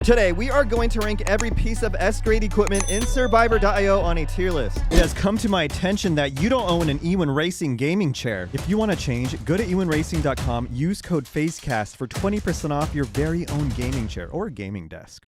Today, we are going to rank every piece of S-grade equipment in Survivor.io on a tier list. It has come to my attention that you don't own an EWinRacing gaming chair. If you want to change, go to EWinRacing.com, use code FaceCast for 20% off your very own gaming chair or gaming desk.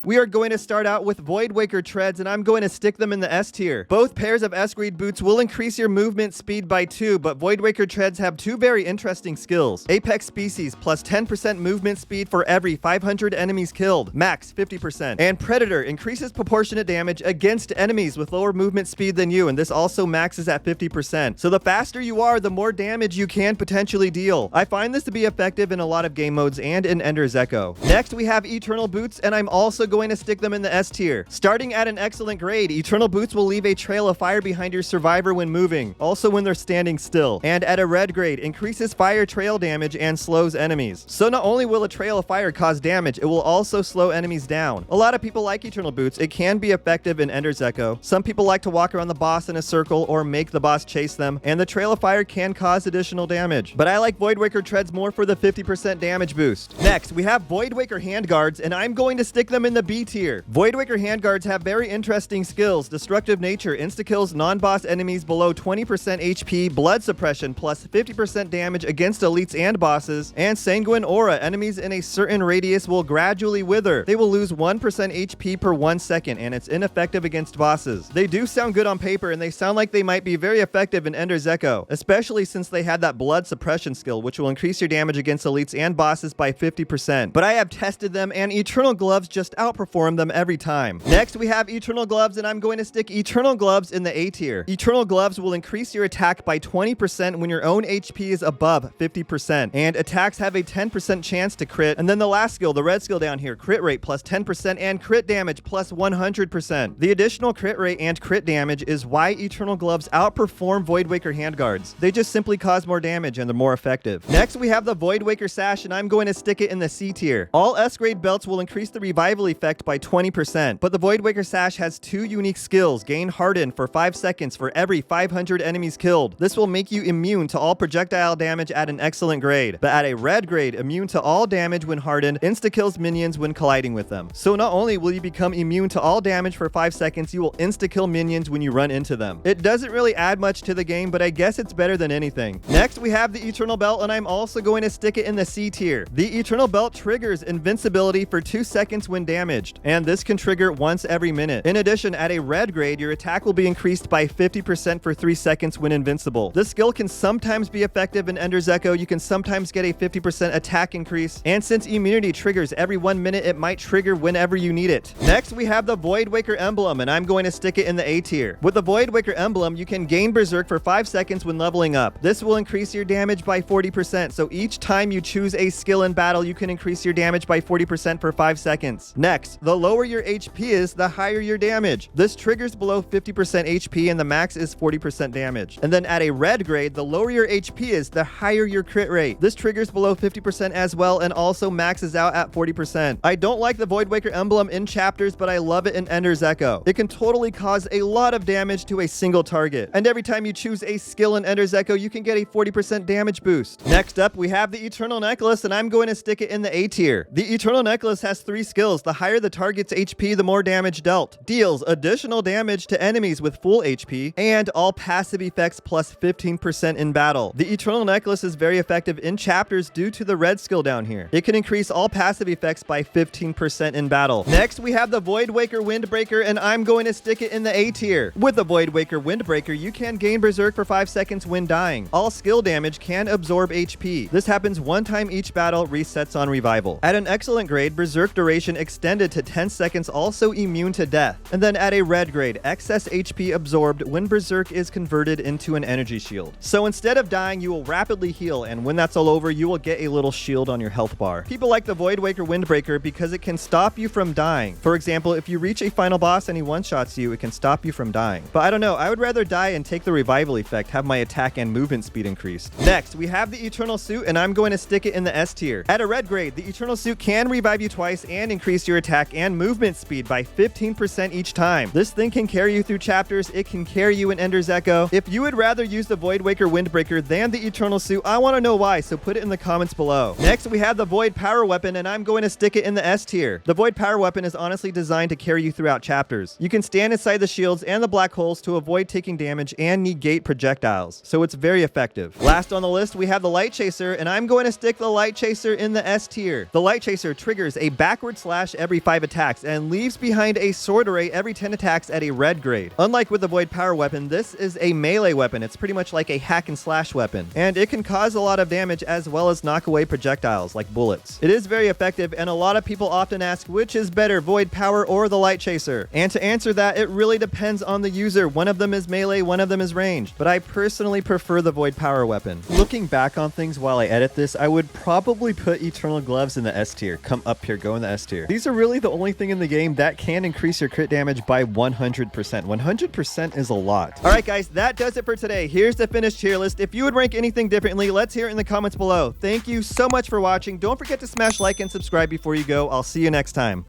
We are going to start out with Voidwaker Treads, and I'm going to stick them in the S tier. Both pairs of S-grade boots will increase your movement speed by 2, but Voidwaker Treads have two very interesting skills. Apex Species, plus 10% movement speed for every 500 enemies killed, max 50%. And Predator increases proportionate damage against enemies with lower movement speed than you, and this also maxes at 50%. So the faster you are, the more damage you can potentially deal. I find this to be effective in a lot of game modes and in Ender's Echo. Next, we have Eternal Boots, and I'm also going to stick them in the S tier. Starting at an excellent grade, Eternal Boots will leave a trail of fire behind your survivor when moving, also when they're standing still. And at a red grade, increases fire trail damage and slows enemies. So not only will a trail of fire cause damage, it will also slow enemies down. A lot of people like Eternal Boots. It can be effective in Ender's Echo. Some people like to walk around the boss in a circle or make the boss chase them, and the trail of fire can cause additional damage. But I like Voidwaker Treads more for the 50% damage boost. Next, we have Voidwaker Handguards, and I'm going to stick them in the B tier. Voidwaker Handguards have very interesting skills: Destructive Nature, insta-kills non-boss enemies below 20% HP, blood suppression, plus 50% damage against elites and bosses, and Sanguine Aura, enemies in a certain radius will gradually wither. They will lose 1% HP per 1 second, and it's ineffective against bosses. They do sound good on paper, and they sound like they might be very effective in Ender's Echo, especially since they had that blood suppression skill, which will increase your damage against elites and bosses by 50%. But I have tested them, and Eternal Gloves just outperform them every time. Next, we have Eternal Gloves, and I'm going to stick Eternal Gloves in the A tier. Eternal Gloves will increase your attack by 20% when your own HP is above 50%, and attacks have a 10% chance to crit. And then the last skill, the red skill down here, crit rate plus 10% and crit damage plus 100%. The additional crit rate and crit damage is why Eternal Gloves outperform Voidwaker Handguards. They just simply cause more damage and they're more effective. Next, we have the Voidwaker Sash, and I'm going to stick it in the C tier. All S-grade belts will increase the revival effect by 20%, but the Voidwaker Sash has two unique skills: Gain Harden for 5 seconds for every 500 enemies killed. This will make you immune to all projectile damage at an excellent grade, but at a red grade, immune to all damage when hardened, insta-kills minions when colliding with them. So not only will you become immune to all damage for 5 seconds, you will insta-kill minions when you run into them. It doesn't really add much to the game, but I guess it's better than anything. Next, we have the Eternal Belt, and I'm also going to stick it in the C tier. The Eternal Belt triggers invincibility for 2 seconds when damaged, and this can trigger once every minute. In addition, at a red grade, your attack will be increased by 50% for 3 seconds when invincible. This skill can sometimes be effective in Ender's Echo. You can sometimes get a 50% attack increase, and since immunity triggers every 1 minute, it might trigger whenever you need it. Next, we have the Voidwaker Emblem, and I'm going to stick it in the A tier. With the Voidwaker Emblem, you can gain Berserk for 5 seconds when leveling up. This will increase your damage by 40%, so each time you choose a skill in battle, you can increase your damage by 40% for 5 seconds. Next, the lower your HP is, the higher your damage. This triggers below 50% HP, and the max is 40% damage. And then at a red grade, the lower your HP is, the higher your crit rate. This triggers below 50% as well, and also maxes out at 40%. I don't like the Voidwaker Emblem in chapters, but I love it in Ender's Echo. It can totally cause a lot of damage to a single target, and every time you choose a skill in Ender's Echo, you can get a 40% damage boost. Next up, we have the Eternal Necklace, and I'm going to stick it in the A tier. The Eternal Necklace has 3 skills. The higher the target's HP, the more damage dealt. Deals additional damage to enemies with full HP, and all passive effects plus 15% in battle. The Eternal Necklace is very effective in chapters due to the red skill down here. It can increase all passive effects by 15% in battle. Next, we have the Voidwaker Windbreaker, and I'm going to stick it in the A tier. With the Voidwaker Windbreaker, you can gain Berserk for 5 seconds when dying. All skill damage can absorb HP. This happens 1 time each battle, resets on revival. At an excellent grade, Berserk duration extended to 10 seconds, also immune to death. And then at a red grade, excess HP absorbed when Berserk is converted into an energy shield. So instead of dying, you will rapidly heal, and when that's all over, you will get a little shield on your health bar. People like the Voidwaker Windbreaker because it can stop you from dying. For example, if you reach a final boss and he one-shots you, it can stop you from dying. But I don't know, I would rather die and take the revival effect, have my attack and movement speed increased. Next, we have the Eternal Suit, and I'm going to stick it in the S tier. At a red grade, the Eternal Suit can revive you twice and increase your attack and movement speed by 15% each time. This thing can carry you through chapters, it can carry you in Ender's Echo. If you would rather use the Voidwaker Windbreaker than the Eternal Suit, I want to know why, so put it in the comments below. Next, we have the Void Power Weapon, and I'm going to stick it in the S tier. The Void Power Weapon is honestly designed to carry you throughout chapters. You can stand inside the shields and the black holes to avoid taking damage and negate projectiles, so it's very effective. Last on the list, we have the Lightchaser, and I'm going to stick the Lightchaser in the S tier. The Lightchaser triggers a backward slash every 5 attacks and leaves behind a sword array every 10 attacks at a red grade. Unlike with the Void Power Weapon, this is a melee weapon. It's pretty much like a hack and slash weapon, and it can cause a lot of damage as well as knock away projectiles like bullets. It is very effective, and a lot of people often ask which is better, Void Power or the Lightchaser. And to answer that, it really depends on the user. One of them is melee, one of them is ranged, but I personally prefer the Void Power Weapon. Looking back on things while I edit this, I would probably put Eternal Gloves in the S tier. Come up here, go in the S tier. These are really the only thing in the game that can increase your crit damage by 100%. 100% is a lot. All right, guys, that does it for today. Here's the finished tier list. If you would rank anything differently, let's hear it in the comments below. Thank you so much for watching. Don't forget to smash like and subscribe before you go. I'll see you next time.